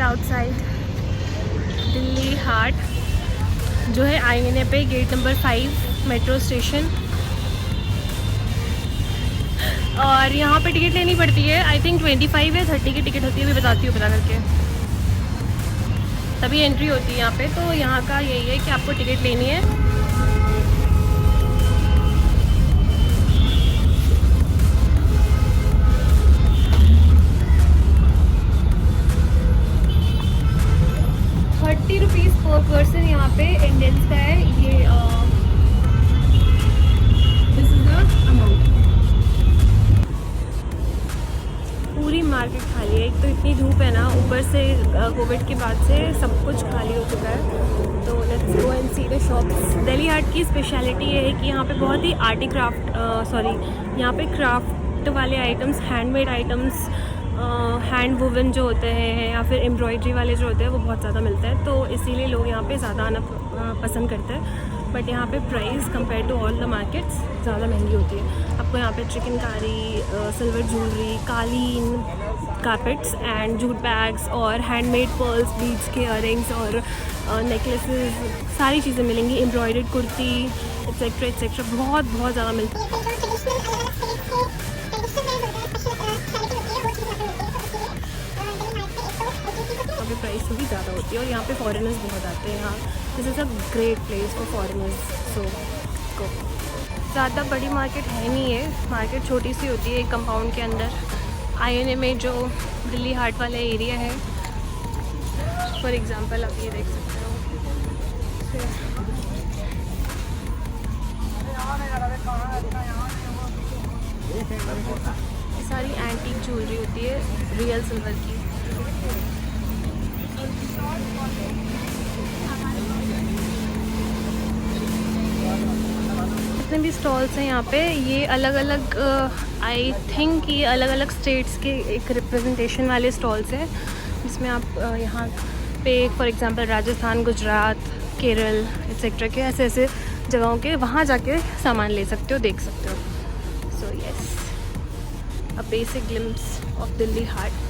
Right outside Delhi हाट, जो है INA पे, गेट नंबर 5 मेट्रो स्टेशन। और यहाँ पे टिकट लेनी पड़ती है, आई थिंक 25 या 30 की टिकट होती है, अभी बताती हूँ पता करके, तभी एंट्री होती है यहाँ पे। तो यहाँ का यही है कि आपको टिकट लेनी है। ₹30 पर पर्सन यहाँ पे इंडियंस का है ये। This is the amount. पूरी मार्केट खाली है, एक तो इतनी धूप है ना, ऊपर से कोविड के बाद से सब कुछ खाली हो चुका है। तो let's go and see the shops. Delhi Haat की स्पेशलिटी ये है कि यहाँ पे बहुत ही आर्टी क्राफ्ट यहाँ पे क्राफ्ट वाले items, handmade items, hand woven जो होते हैं या फिर एम्ब्रॉयडरी वाले जो होते हैं वो बहुत ज़्यादा मिलते हैं। तो इसीलिए लोग यहाँ पे ज़्यादा आना पसंद करते हैं। बट यहाँ पे price compare to all the markets ज़्यादा महंगी होती है। आपको यहाँ पे चिकनकारी, सिल्वर ज्वेलरी, कालीन, कारपेट्स एंड जूट बैग्स और हैंडमेड पर्ल्स, बीड्स के इयररिंग्स और नेकलेसेस, सारी चीज़ें मिलेंगी। एम्ब्रॉयडर्ड कुर्ती एक्सेट्रा एक्सेट्रा बहुत बहुत ज़्यादा मिलता है। प्राइस भी ज़्यादा होती है और यहाँ पे फॉरेनर्स बहुत आते हैं। यहाँ this is a great place for foreigners, so go. ज़्यादा बड़ी मार्केट है नहीं है, मार्केट छोटी सी होती है एक कंपाउंड के अंदर। आईएनए में जो दिल्ली हाट वाला एरिया है, फॉर एग्जांपल आप ये देख सकते हो, सारी एंटीक ज्वेलरी होती है, रियल सिल्वर की। जितने भी स्टॉल्स हैं यहाँ पे, ये अलग अलग, आई थिंक ये अलग अलग स्टेट्स के एक रिप्रेजेंटेशन वाले स्टॉल्स हैं, जिसमें आप यहाँ पे for example Rajasthan, Gujarat, Kerala etcetera के ऐसे ऐसे जगहों के वहाँ जाके सामान ले सकते हो, देख सकते हो। So yes, a basic glimpse of Delhi Haat.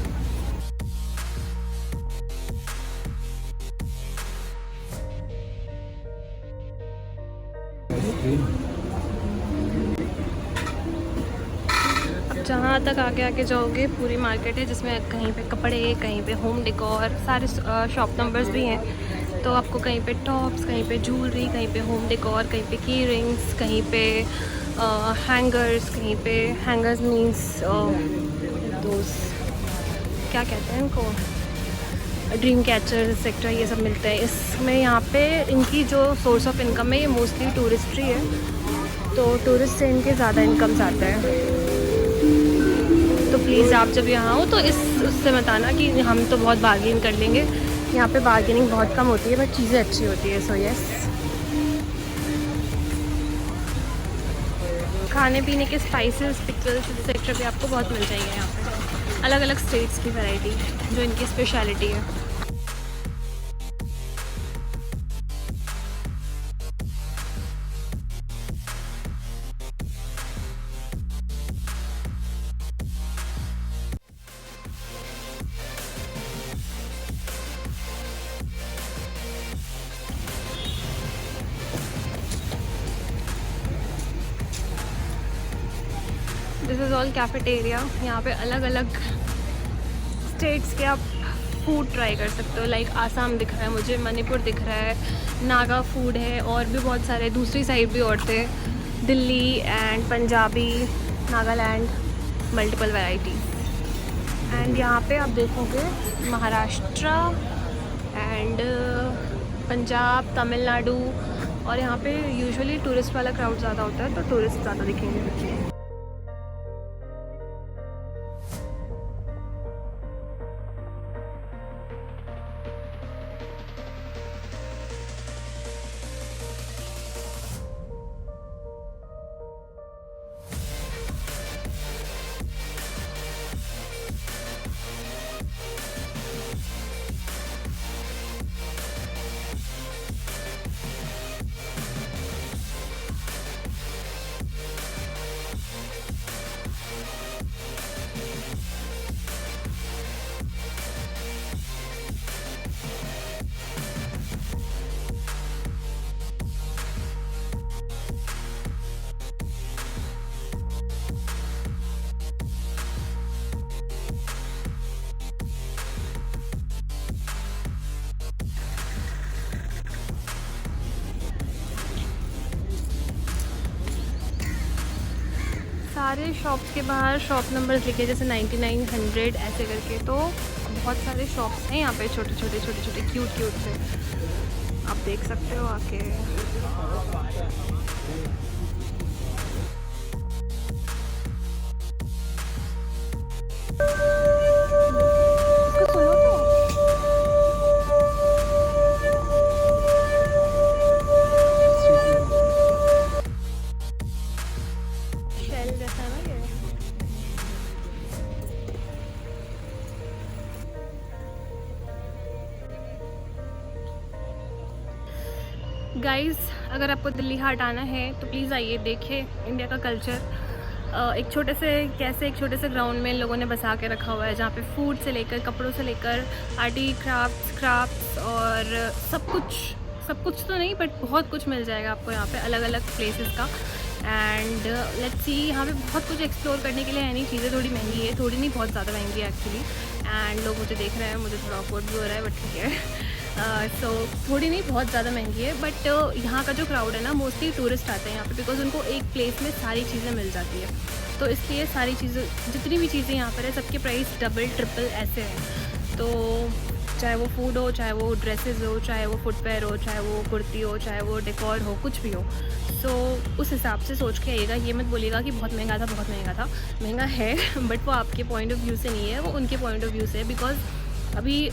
जहाँ तक आगे आगे जाओगे पूरी मार्केट है, जिसमें कहीं पे कपड़े, कहीं पे होम डेकोर, सारे शॉप नंबर्स भी हैं। तो आपको कहीं पे टॉप्स, कहीं पे ज्वेलरी, कहीं पे होम डेकोर, कहीं पे की रिंग्स, कहीं पे हैंगर्स, कहीं पे हैंगर्स मीन्स दोस क्या कहते हैं इनको, ड्रीम कैचर एक्सेट्रा, ये सब मिलते हैं इसमें। यहाँ पे इनकी जो सोर्स ऑफ इनकम है ये मोस्टली टूरिस्ट्री है, तो टूरिस्ट से इनके ज़्यादा इनकम्स आते हैं। तो प्लीज़ आप जब यहाँ हो तो उससे मत आना कि हम तो बहुत बार्गेन कर लेंगे। यहाँ पे बार्गेनिंग बहुत कम होती है, बट चीज़ें अच्छी होती है। सो यस, खाने पीने के स्पाइसेस, पिकल्स एक्सेट्रा भी आपको बहुत मिल जाएंगे यहाँ पे, अलग अलग स्टेट्स की वैरायटी जो इनकी स्पेशलिटी है। This is all cafeteria. यहाँ पे अलग अलग स्टेट्स के आप फूड ट्राई कर सकते हो। लाइक आसाम दिख रहा है मुझे, मणिपुर दिख रहा है, नागा फूड है, और भी बहुत सारे दूसरी साइड भी और थे, Delhi and Punjabi, Nagaland, multiple varieties. And यहाँ पे आप देखोगे महाराष्ट्र एंड पंजाब, तमिलनाडु, और यहाँ पे यूजुअली टूरिस्ट वाला क्राउड ज़्यादा होता है, तो टूरिस्ट ज़्यादा दिखेंगे। सारे शॉप्स के बाहर शॉप नंबर्स लिखे जैसे 99, 100 ऐसे करके। तो बहुत सारे शॉप्स हैं यहाँ पे, छोटे छोटे क्यूट से, आप देख सकते हो आके। इसको सुनो तो। शेल जैसा है ना ये। गाइस, अगर आपको दिल्ली हाट आना है तो प्लीज़ आइए, देखिए इंडिया का कल्चर। एक छोटे से ग्राउंड में इन लोगों ने बसा के रखा हुआ है, जहाँ पे फूड से लेकर, कपड़ों से लेकर, आर्टी क्राफ्ट्स और सब कुछ तो नहीं बट बहुत कुछ मिल जाएगा आपको यहाँ पे, अलग अलग प्लेसेस का। एंड लेट्स सी, यहाँ पे बहुत कुछ एक्सप्लोर करने के लिए है। नहीं, चीज़ें थोड़ी महंगी है, थोड़ी नहीं बहुत ज़्यादा महंगी है एक्चुअली। एंड लोग मुझे देख रहे हैं, मुझे थोड़ा ऑकवर्ड भी हो रहा है बट ठीक है। सो थोड़ी नहीं बहुत ज़्यादा महंगी है, बट यहाँ का जो क्राउड है ना, मोस्टली टूरिस्ट आते हैं यहाँ पे, बिकॉज उनको एक प्लेस में सारी चीज़ें मिल जाती है। तो इसलिए सारी चीज़ें, जितनी भी चीज़ें यहाँ पर है, सबके प्राइस डबल ट्रिपल ऐसे हैं। तो चाहे वो फूड हो, चाहे वो ड्रेसेस हो, चाहे वो फुटवेयर हो, चाहे वो कुर्ती हो, चाहे वो डेकोर हो, कुछ भी हो। सो उस हिसाब से सोच के आइएगा। ये मत बोलिएगा कि बहुत महंगा था। महंगा है बट वो आपके पॉइंट ऑफ व्यू से नहीं है, वो उनके पॉइंट ऑफ व्यू से है। बिकॉज अभी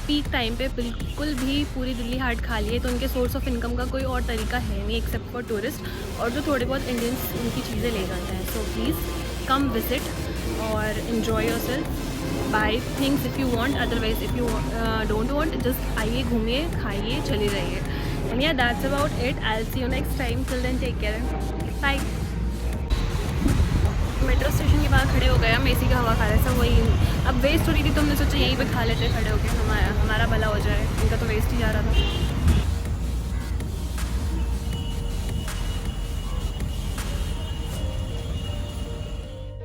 पीक टाइम पे बिल्कुल भी पूरी दिल्ली हाट खाली है, तो उनके सोर्स ऑफ इनकम का कोई और तरीका है नहीं एक्सेप्ट फॉर टूरिस्ट, और जो थोड़े बहुत इंडियंस उनकी चीज़ें ले जाते हैं। सो प्लीज़ कम विजिट और enjoy yourself, buy things if you want, otherwise if you don't want, just आइए, घूमिए, खाइए, चले जाइए। And yeah that's about it. I will see you next time. Till then take care, bye. Metro station के बाहर खड़े हो गए हम, एसी का हवा खा रहे थे। वही अब वेस्ट हो रही थी तो हमने सोचा यहीं पे खा लेते खड़े होके, हमारा भला हो जाए, इनका तो वेस्ट ही जा रहा था।